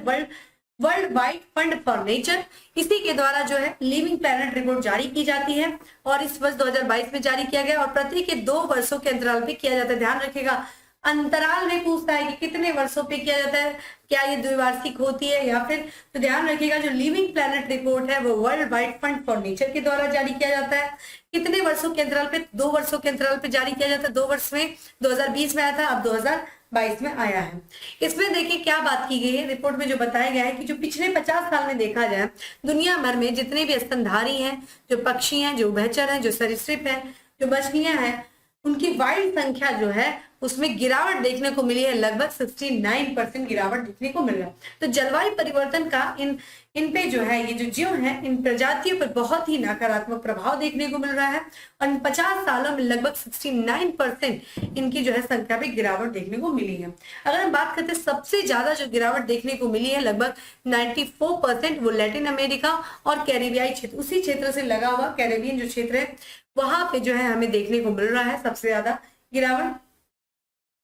Speaker 1: wide fund for nature. इसी के द्वारा जो है लिविंग प्लैनेट रिपोर्ट जारी की जाती है, और इस वर्ष 2022 में जारी किया गया, और प्रति के 2 वर्षों के अंतराल पे किया जाता है। ध्यान रखिएगा, अंतराल में पूछता है कि कितने वर्षों पे किया जाता है, क्या ये द्विवार्षिक होती है या फिर। तो ध्यान रखिएगा, जो लिविंग प्लैनेट रिपोर्ट है वो world wide fund for nature के द्वारा जारी किया जाता है। कितने वर्षों के अंतराल पे? 2 वर्षों के अंतराल पे जारी किया जाता है। 2 वर्ष में 2020 में आया था, अब 2022 में आया है। इसमें देखिए क्या बात की गई है रिपोर्ट में, जो बताया गया है कि जो पिछले 50 साल में देखा जाए दुनिया भर में जितने भी स्तनधारी हैं, जो पक्षी हैं, जो उभयचर हैं, जो सरीसृप हैं, जो मछलियां हैं, उनकी वाइल्ड संख्या जो है उसमें गिरावट देखने को मिली है। लगभग 69% गिरावट देखने को मिल रहा है। तो जलवायु परिवर्तन का इन पे जो है, ये जो जीव है, इन प्रजातियों पर बहुत ही नकारात्मक प्रभाव देखने को मिल रहा है, और इन 50 सालों में लगभग 69% इनकी जो है संख्या पे गिरावट देखने को मिली है। अगर हम बात करते हैं सबसे ज्यादा जो गिरावट देखने को मिली है, लगभग 94%, वो लैटिन अमेरिका और कैरिबियाई क्षेत्र, उसी क्षेत्र से लगा हुआ कैरेबियन जो क्षेत्र है वहां पे जो है हमें देखने को मिल रहा है सबसे ज्यादा गिरावट।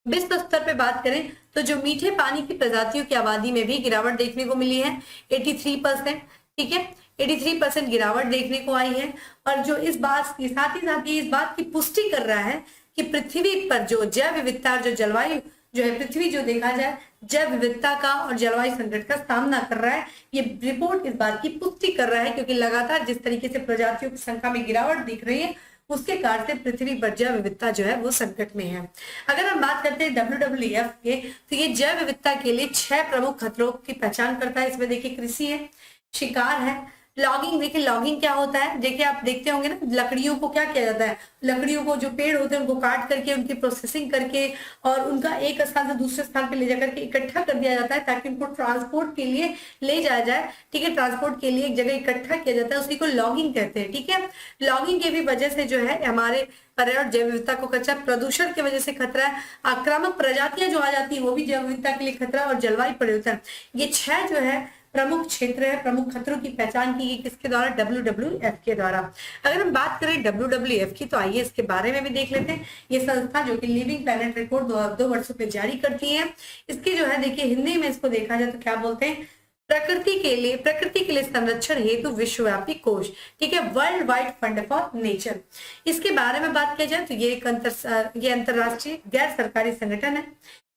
Speaker 1: विश्व स्तर पे बात करें तो जो मीठे पानी की प्रजातियों की आबादी में भी गिरावट देखने को मिली है 83%। ठीक है, 83% गिरावट देखने को आई है, और जो इस बात की साथ ही इस बात की पुष्टि कर रहा है कि पृथ्वी पर जो जैव विविधता, जो जलवायु जो है, पृथ्वी जो देखा जाए जैव विविधता का और जलवायु संकट का सामना कर रहा है। ये रिपोर्ट इस बात की पुष्टि कर रहा है, क्योंकि लगातार जिस तरीके से प्रजातियों की संख्या में गिरावट दिख रही है उसके कारण से पृथ्वी पर जैव विविधता जो है वो संकट में है। अगर हम बात करते हैं WWF के, तो ये जैव विविधता के लिए 6 प्रमुख खतरों की पहचान करता है। इसमें देखिए कृषि है, शिकार है, लॉगिंग, देखिए लॉगिंग क्या होता है, देखिए आप देखते होंगे ना, लकड़ियों को क्या किया जाता है, लकड़ियों को जो पेड़ होते हैं उनको काट करके उनकी प्रोसेसिंग करके और उनका एक स्थान से दूसरे स्थान पे ले जाकर के इकट्ठा कर दिया जाता है ताकि उनको ट्रांसपोर्ट के लिए ले जाया जाए, ठीक है, ट्रांसपोर्ट के लिए एक जगह इकट्ठा किया जाता है, उसी को लॉगिंग कहते हैं, ठीक है। लॉगिंग की भी वजह से जो है हमारे पर्यावरण जैव विविधता को खतरा, प्रदूषण की वजह से खतरा है, आक्रामक प्रजातियां जो आ जाती है वो भी जैव विविधता के लिए खतरा, और जलवायु परिवर्तन, ये 6 जो है प्रमुख क्षेत्र है, प्रमुख खतरों की पहचान की गई किसके द्वारा, WWF के द्वारा। अगर हम बात करें WWF की तो आइए इसके बारे में भी देख लेते हैं। ये संस्था जो कि लिविंग प्लैनेट रिपोर्ट 2 वर्षों पे जारी करती है, इसकी जो है देखिए हिंदी में इसको देखा जाए तो क्या बोलते हैं, प्रकृति के लिए संरक्षण हेतु विश्वव्यापी कोष, ठीक है, world wide fund for nature. इसके बारे में बात किया जाए तो ये एक अंतरराष्ट्रीय गैर सरकारी संगठन है।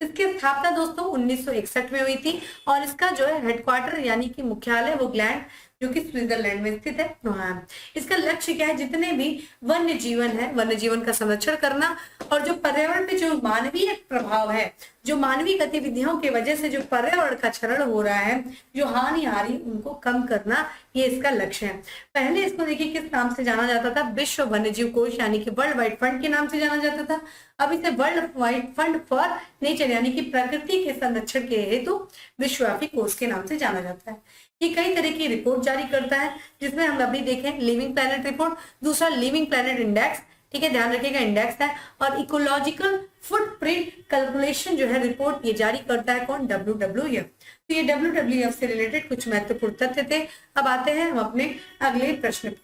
Speaker 1: इसकी स्थापना दोस्तों 1961 में हुई थी और इसका जो है हेडक्वार्टर यानी कि मुख्यालय वो ग्लैंड जो कि स्विट्जरलैंड में स्थित है वहां है। इसका लक्ष्य क्या है, जितने भी वन्य जीवन है, वन्य जीवन का संरक्षण करना और जो पर्यावरण पे जो मानवीय प्रभाव है, जो मानवीय गतिविधियों की वजह से जो पर्यावरण का क्षरण हो रहा है, जो हानि आ रही, उनको कम करना, ये इसका लक्ष्य है। पहले इसको देखिए किस नाम से जाना जाता था, विश्व वन्यजीव कोष यानी कि वर्ल्ड वाइड फंड के नाम से जाना जाता था। अब इसे world wide fund for nature यानी कि प्रकृति के संरक्षण के हेतु विश्वव्यापी कोष के नाम से जाना जाता है। ये कई तरह की रिपोर्ट जारी करता है जिसमें हम अभी देखें लिविंग प्लैनेट रिपोर्ट, दूसरा लिविंग प्लैनेट इंडेक्स, ठीक है, ध्यान रखिएगा इंडेक्स है, और इकोलॉजिकल फुटप्रिंट कैलकुलेशन जो है रिपोर्ट ये जारी करता है कौन, WWF। तो ये WWF से रिलेटेड कुछ महत्वपूर्ण तथ्य थे। अब आते हैं हम अपने अगले प्रश्न पे।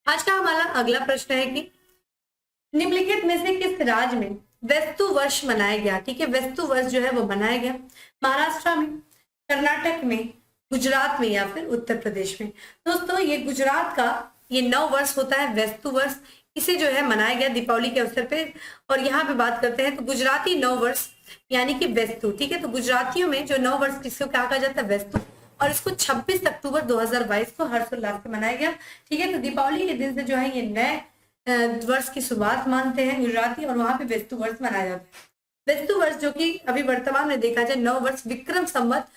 Speaker 1: आज का हमारा अगला प्रश्न है कि निम्नलिखित में से किस राज्य में वेस्तु वर्ष मनाया गया, ठीक है, वेस्तु वर्ष जो है वो मनाया गया, महाराष्ट्र में, कर्नाटक में, गुजरात में या फिर उत्तर प्रदेश में। दोस्तों ये गुजरात का ये नव वर्ष होता है वेस्तु वर्ष, इसे जो है मनाया गया दीपावली के अवसर पे। और यहाँ पे बात करते हैं तो गुजराती नव वर्ष यानी कि वेस्तु, ठीक है, तो गुजरातियों में जो नव वर्ष किसको क्या कहा जाता है, वेस्तु, और इसको 26 अक्टूबर 2022 को हर्षोल्लास से मनाया गया, ठीक है। तो दीपावली के दिन से जो है ये नए वर्ष की शुरुआत मानते हैं गुजराती और वहां पे वेस्तु वर्ष मनाया जाता है। वेस्तु वर्ष जो कि अभी वर्तमान में देखा जाए नव वर्ष विक्रम संवत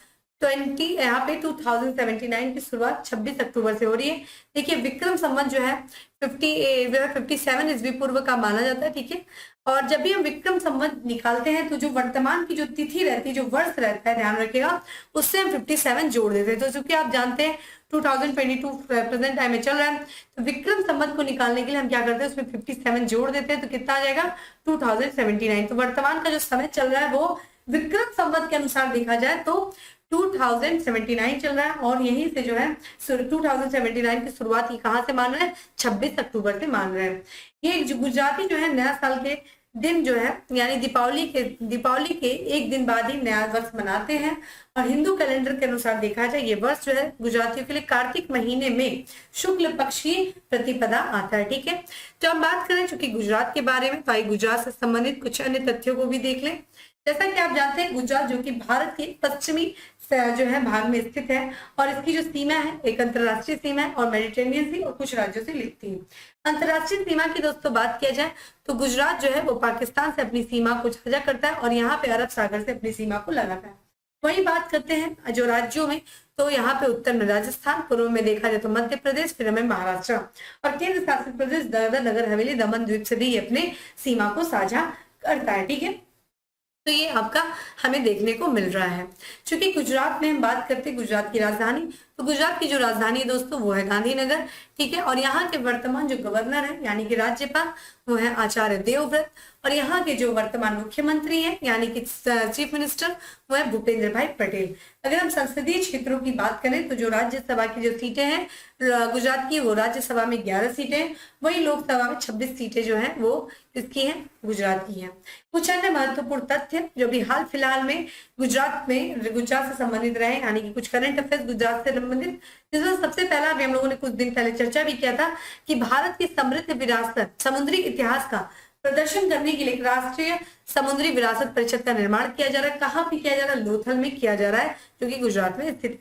Speaker 1: 20 यहाँ पे 2079 की शुरुआत 26 अक्टूबर से हो रही है। देखिए विक्रम संवत जो है 57 ईस्वी पूर्व का माना जाता है, ठीक है। और जब भी हम विक्रम संवत निकालते हैं तो जो वर्तमान की जो तिथि रहती है, जो वर्ष रहता है, ध्यान रखिएगा, उससे हम 57 जोड़ देते हैं। तो चूंकि आप जानते हैं 2022 प्रेजेंट टाइम में चल रहा है, तो विक्रम संवत को निकालने के लिए हम क्या करते हैं, उसमें 57 जोड़ देते हैं, तो कितना आ जाएगा 2079। तो वर्तमान का जो समय चल रहा है वो विक्रम संवत के अनुसार देखा जाए तो 2079 चल रहा है। और यहीं से जो है 2079 की शुरुआत कहाँ से मान रहे हैं, 26 अक्टूबर से मान रहे हैं। ये गुजराती जो है नया साल के दिन जो है यानी दीपावली के एक दिन बाद ही नया वर्ष मनाते हैं। और हिंदू कैलेंडर के अनुसार देखा जाए ये वर्ष जो है गुजरातियों के लिए कार्तिक महीने में शुक्ल पक्ष की प्रतिपदा आता है, ठीक है। तो हम बात करें चूंकि गुजरात के बारे में, तो आइए गुजरात से संबंधित कुछ अन्य तथ्यों को भी देख लें। जैसा कि आप जानते हैं गुजरात जो कि भारत के पश्चिमी जो है भाग में स्थित है और इसकी जो सीमा है एक अंतरराष्ट्रीय सीमा है और मेडिटेरेनियन सी और कुछ राज्यों से लिखती है। अंतरराष्ट्रीय सीमा की दोस्तों बात किया जाए तो गुजरात जो है वो पाकिस्तान से अपनी सीमा को साझा करता है और यहाँ पे अरब सागर से अपनी सीमा को लगाता है। वही बात करते हैं जो राज्यों में, तो यहाँ पे उत्तर में राजस्थान, पूर्व में देखा जाए तो मध्य प्रदेश, फिर हमें महाराष्ट्र और केंद्र शासित प्रदेश दादरा नगर हवेली दमन द्वीप से भी अपने सीमा को साझा करता है, ठीक है। तो ये आपका हमें देखने को मिल रहा है। चूंकि गुजरात में हम बात करते हैं गुजरात की राजधानी, तो गुजरात की जो राजधानी है दोस्तों वो है गांधीनगर, ठीक है। और यहाँ के वर्तमान जो गवर्नर है यानी कि राज्यपाल वो है आचार्य देवव्रत और यहाँ के जो वर्तमान मुख्यमंत्री हैं यानी कि चीफ मिनिस्टर वो है भूपेंद्र भाई पटेल। अगर हम संसदीय क्षेत्रों की बात करें तो जो राज्यसभा की जो सीटें हैं गुजरात की वो राज्यसभा में 11 सीटें, वही लोकसभा में 26 सीटें जो है वो इसकी हैं गुजरात की हैं। कुछ अन्य महत्वपूर्ण तथ्य जो भी हाल फिलहाल में गुजरात से संबंधित रहे यानी कि कुछ करंट अफेयर्स गुजरात से संबंधित, जिसमें सबसे पहला अभी हम लोगों ने कुछ दिन पहले चर्चा भी किया था कि भारत की समृद्ध विरासत समुद्री इतिहास का प्रदर्शन करने के लिए राष्ट्रीय समुद्री विरासत परिषद का निर्माण किया जा रहा है। कहाँ पे किया जा रहा है, लोथल में किया जा रहा है जो कि गुजरात में स्थित है,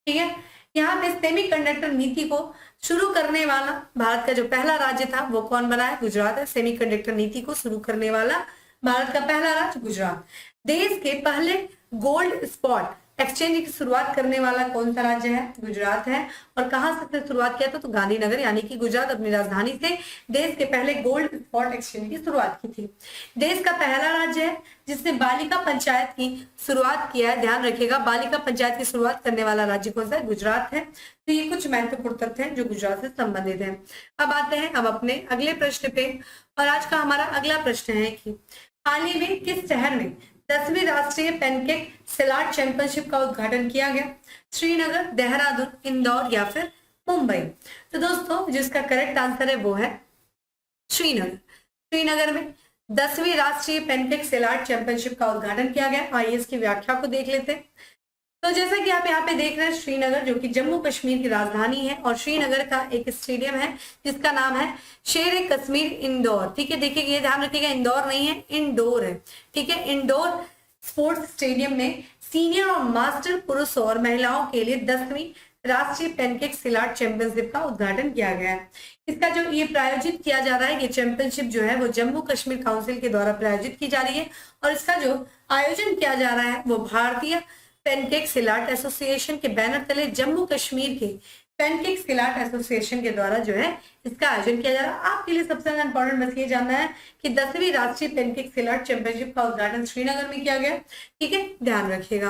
Speaker 1: ठीक है। यहाँ पे सेमीकंडक्टर नीति को शुरू करने वाला भारत का जो पहला राज्य था वो कौन बना है, गुजरात है। सेमीकंडक्टर नीति को शुरू करने वाला भारत का पहला राज्य गुजरात। देश के पहले गोल्ड स्पॉट एक्सचेंज की शुरुआत करने वाला कौन सा राज्य है? गुजरात है। और कहां से शुरुआत किया था? तो गांधीनगर, यानी कि गुजरात अपनी राजधानी से देश के पहले गोल्ड स्पॉट एक्सचेंज की शुरुआत की थी। देश का पहला राज्य है जिसने बालिका पंचायत की शुरुआत किया है, ध्यान रखिएगा, बालिका पंचायत की शुरुआत करने वाला राज्य कौन सा है? गुजरात है। तो ये कुछ महत्वपूर्ण तथ्य हैं जो गुजरात से संबंधित हैं। अब आते हैं अपने अगले प्रश्न पे, और आज का हमारा अगला प्रश्न है कि हाल ही में किस शहर में 10वीं राष्ट्रीय पैनकेक सिलाट चैंपियनशिप का उद्घाटन किया गया? श्रीनगर, देहरादून, इंदौर या फिर मुंबई? तो दोस्तों जिसका करेक्ट आंसर है वो है श्रीनगर। श्रीनगर में 10वीं राष्ट्रीय पैनकेक सिलाट चैंपियनशिप का उद्घाटन किया गया। आइए इसकी व्याख्या को देख लेते हैं। तो जैसा कि आप यहाँ पे देख रहे हैं, श्रीनगर जो कि जम्मू कश्मीर की राजधानी है, और श्रीनगर का एक स्टेडियम है जिसका नाम है शेर कश्मीर इंदौर। ठीक है, देखिए ये ध्यान रखिएगा, इंदौर नहीं है, इंडोर है। ठीक है, इंडोर स्पोर्ट्स स्टेडियम में सीनियर और मास्टर पुरुष और महिलाओं के लिए 10वीं राष्ट्रीय पैनकेक सिलाट चैंपियनशिप का उद्घाटन किया गया है। इसका जो ये प्रायोजित किया जा रहा है, ये चैंपियनशिप जो है वो जम्मू कश्मीर काउंसिल के द्वारा प्रायोजित की जा रही है, और इसका जो आयोजन किया जा रहा है वो भारतीय पैनकेक सिलाट एसोसिएशन के बैनर तले जम्मू कश्मीर के पैनकेक सिलाट एसोसिएशन के द्वारा जो है इसका आयोजन किया जा रहा है। आपके लिए सबसे ज्यादा इंपॉर्टेंट बस ये जानना है कि 10वीं राष्ट्रीय पैनकेक सिलाट चैंपियनशिप का उद्घाटन श्रीनगर में किया गया। ठीक है, ध्यान रखिएगा।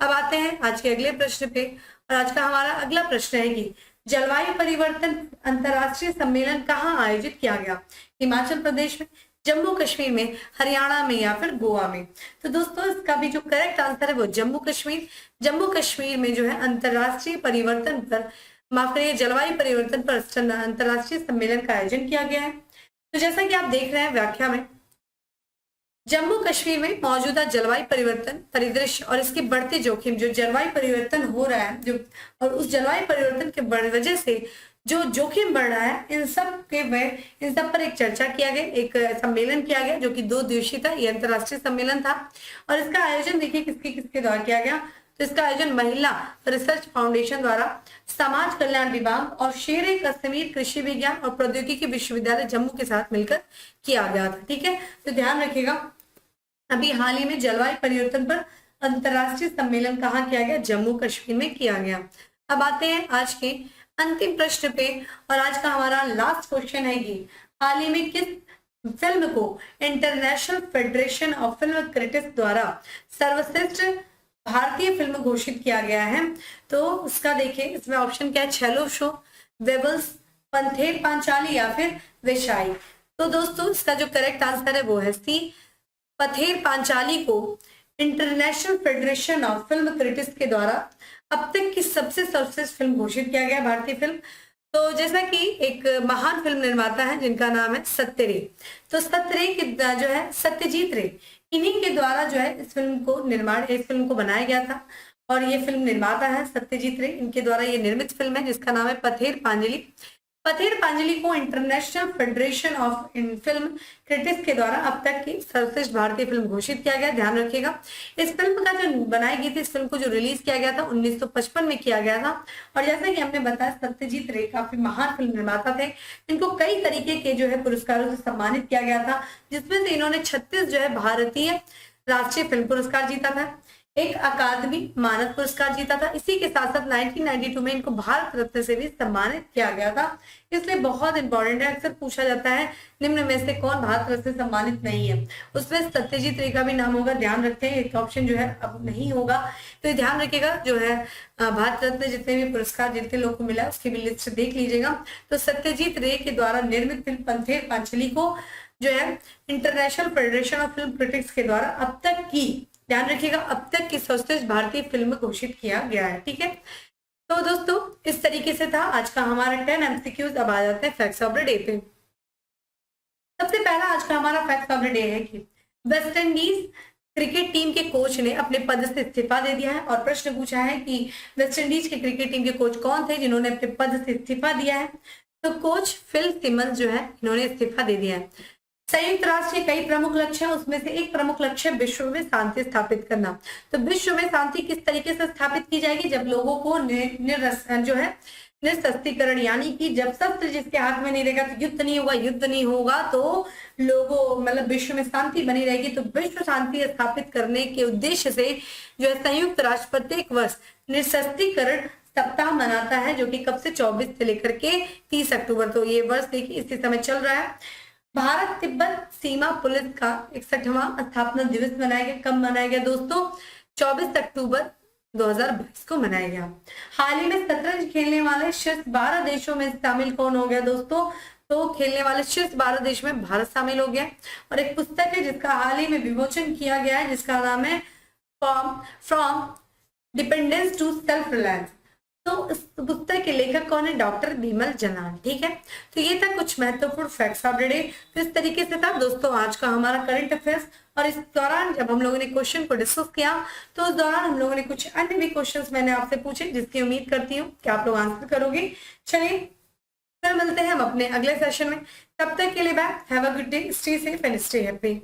Speaker 1: अब आते हैं आज के अगले प्रश्न पे, और आज का हमारा अगला प्रश्न है कि जलवायु परिवर्तन अंतर्राष्ट्रीय सम्मेलन कहाँ आयोजित किया गया? हिमाचल प्रदेश में, जम्मू कश्मीर में, हरियाणा में या फिर गोवा में? तो दोस्तों इसका भी जो करेक्ट आंसर है वो जम्मू कश्मीर। जम्मू कश्मीर में जो है अंतर्राष्ट्रीय परिवर्तन पर, माफ करिए, जलवायु परिवर्तन पर अंतर्राष्ट्रीय सम्मेलन का आयोजन किया गया है। तो जैसा कि आप देख रहे हैं व्याख्या में, जम्मू कश्मीर में मौजूदा जलवायु परिवर्तन परिदृश्य और इसके बढ़ते जोखिम, जो जलवायु परिवर्तन हो रहा है जो, और उस जलवायु परिवर्तन के वजह से जो जोखिम बढ़ रहा है, इन सब पर एक चर्चा किया गया, एक सम्मेलन किया गया जो कि 2 दिवसीय था। ये अंतर्राष्ट्रीय सम्मेलन था, और इसका आयोजन देखिए किसके द्वारा किया गया? तो इसका आयोजन महिला रिसर्च फाउंडेशन द्वारा, समाज कल्याण विभाग और शेर कश्मीर कृषि विज्ञान और प्रौद्योगिकी विश्वविद्यालय जम्मू के साथ मिलकर किया गया था। ठीक है, तो ध्यान रखिएगा, अभी हाल ही में जलवायु परिवर्तन पर अंतर्राष्ट्रीय सम्मेलन कहाँ किया गया? जम्मू कश्मीर में किया गया। अब आते हैं आज के अंतिम प्रश्न पे, और आज का हमारा लास्ट क्वेश्चन है कि हाल ही में किस फिल्म को international federation of film critics द्वारा सर्वश्रेष्ठ भारतीय फिल्म घोषित किया गया है? तो उसका देखिए, इसमें ऑप्शन क्या है? छेलो शो, वेबल्स, पंथेर पांचाली या फिर वेशाई? तो दोस्तों इसका जो करेक्ट आंसर है वो है सी, पथेर पांचाली को international federation of film critics के द्वारा अब तक की सबसे सर्वश्रेष्ठ फिल्म घोषित किया गया, भारतीय फिल्म। तो जैसा कि एक महान फिल्म निर्माता है जिनका नाम है सत्य रे, तो सत्य रे के जो है सत्यजीत रे, इन्हीं के द्वारा जो है इस फिल्म को बनाया गया था, और ये फिल्म निर्माता है सत्यजीत रे, इनके द्वारा ये निर्मित फिल्म है जिसका नाम है पथेर पांचाली। पथेर पांचाली को international federation of film critics के द्वारा अब तक की सर्वश्रेष्ठ भारतीय फिल्म घोषित किया गया। ध्यान रखिएगा, इस फिल्म का जो बनाई गई थी, इस फिल्म को जो रिलीज किया गया था 1955 में किया गया था, और जैसा कि हमने बताया सत्यजीत रे काफी महान फिल्म निर्माता थे, इनको कई तरीके के जो है पुरस्कारों से सम्मानित किया गया था, जिसमें से इन्होंने 36 जो है भारतीय राष्ट्रीय फिल्म पुरस्कार जीता था, एक अकादमी मानद पुरस्कार जीता था, इसी के साथ साथ 1992 में इनको भारत रत्न से भी सम्मानित किया गया था। इसलिए बहुत इंपॉर्टेंट है, अक्सर पूछा जाता है निम्न में से कौन भारत रत्न से सम्मानित नहीं है, उसमें सत्यजीत रे का भी नाम होगा। ध्यान रखते हैं, एक ऑप्शन जो है अब नहीं होगा, तो ध्यान रखिएगा, जो है भारत रत्न जितने भी पुरस्कार जितने लोग को मिला उसकी भी लिस्ट देख लीजिएगा। तो सत्यजीत रे के द्वारा निर्मित फिल्म पंथेर पांचाली को जो है international federation of film critics के द्वारा अब तक की, ध्यान रखिएगा, अब तक की सर्वश्रेष्ठ भारतीय फिल्म घोषित किया गया है। ठीक है, तो दोस्तों इस तरीके से था आज का हमारा 10 MCQs। अब आ जाते हैं फैक्ट्स ऑफ द डे पे। सबसे पहला आज का हमारा फैक्ट्स ऑफ द डे है कि वेस्ट इंडीज क्रिकेट टीम के कोच ने अपने पद से इस्तीफा दे दिया है, और प्रश्न पूछा है कि वेस्ट इंडीज के क्रिकेट टीम के कोच कौन थे जिन्होंने अपने पद से इस्तीफा दिया है? तो कोच फिल सिमंस जो है इन्होंने इस्तीफा दे दिया है। संयुक्त राष्ट्र के कई प्रमुख लक्ष्य हैं, उसमें से एक प्रमुख लक्ष्य विश्व में शांति स्थापित करना। तो विश्व में शांति किस तरीके से स्थापित की जाएगी? जब लोगों को जो है निःशस्त्रीकरण, यानी कि जब शस्त्र जिसके हाथ में नहीं रहेगा तो युद्ध नहीं होगा, युद्ध नहीं होगा तो लोगों मतलब विश्व में शांति बनी रहेगी। तो विश्व शांति स्थापित करने के उद्देश्य से जो है संयुक्त राष्ट्र प्रत्येक वर्ष निःशस्त्रीकरण सप्ताह मनाता है, जो कि कब से 24 से लेकर के 30 अक्टूबर, तो ये वर्ष देखिए इसी समय चल रहा है। भारत तिब्बत सीमा पुलिस का 61वां स्थापना दिवस मनाया गया। कब मनाया गया दोस्तों? 24 अक्टूबर 2022 को मनाया गया। हाल ही में शतरंज खेलने वाले शीर्ष 12 देशों में शामिल कौन हो गया दोस्तों? तो खेलने वाले शीर्ष 12 देश में भारत शामिल हो गया। और एक पुस्तक है जिसका हाल ही में विमोचन किया गया है, जिसका नाम है from dependence to self reliance. तो इस पुस्तक के लेखक कौन है? डॉक्टर बिमल जलान। ठीक है, तो ये था कुछ महत्वपूर्ण फैक्ट्स ऑफ द डे। तो इस तरीके से था दोस्तों आज का हमारा करंट अफेयर्स। और इस दौरान जब हम लोगों ने क्वेश्चन को डिस्कस किया तो उस दौरान हम लोगों ने कुछ अन्य भी क्वेश्चंस मैंने आपसे पूछे, जिसकी उम्मीद करती हूँ कि आप लोग आंसर करोगे। चलिए फिर मिलते हैं हम अपने अगले सेशन में, तब तक के लिए bye, have a good day, stay safe and stay happy.